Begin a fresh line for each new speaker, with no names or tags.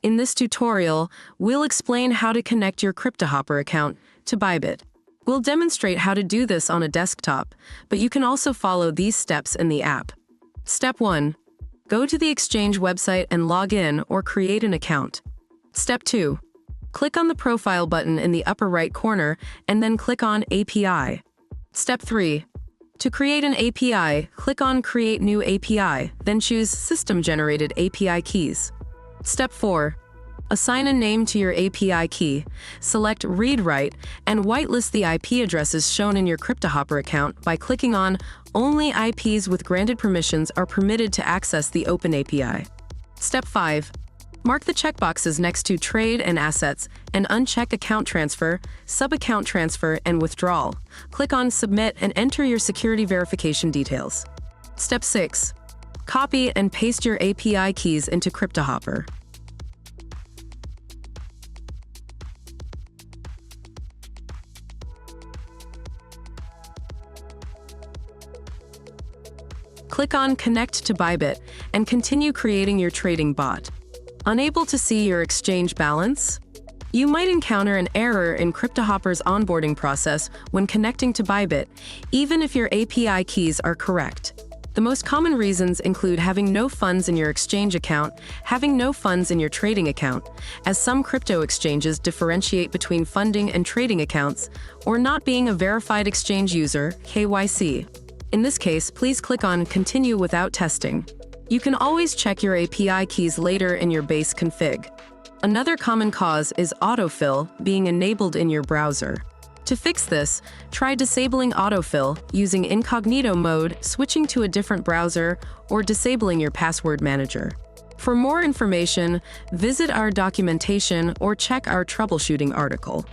In this tutorial, we'll explain how to connect your Cryptohopper account to Bybit. We'll demonstrate how to do this on a desktop, but you can also follow these steps in the app. Step 1. Go to the exchange website and log in or create an account. Step 2. Click on the profile button in the upper right corner and then click on API. Step 3. To create an API, click on Create New API, then choose System-Generated API Keys. Step 4. Assign a name to your API key, select Read/Write, and whitelist the IP addresses shown in your Cryptohopper account by clicking on Only IPs with granted permissions are permitted to access the Open API. Step 5. Mark the checkboxes next to Trade and Assets and uncheck Account Transfer, Sub-Account Transfer, and Withdrawal. Click on Submit and enter your security verification details. Step 6. Copy and paste your API keys into Cryptohopper. Click on Connect to Bybit and continue creating your trading bot. Unable to see your exchange balance? You might encounter an error in Cryptohopper's onboarding process when connecting to Bybit, even if your API keys are correct. The most common reasons include having no funds in your exchange account, having no funds in your trading account, as some crypto exchanges differentiate between funding and trading accounts, or not being a verified exchange user, KYC. In this case, please click on Continue without testing. You can always check your API keys later in your base config. Another common cause is autofill being enabled in your browser. To fix this, try disabling autofill using incognito mode, switching to a different browser, or disabling your password manager. For more information, visit our documentation or check our troubleshooting article.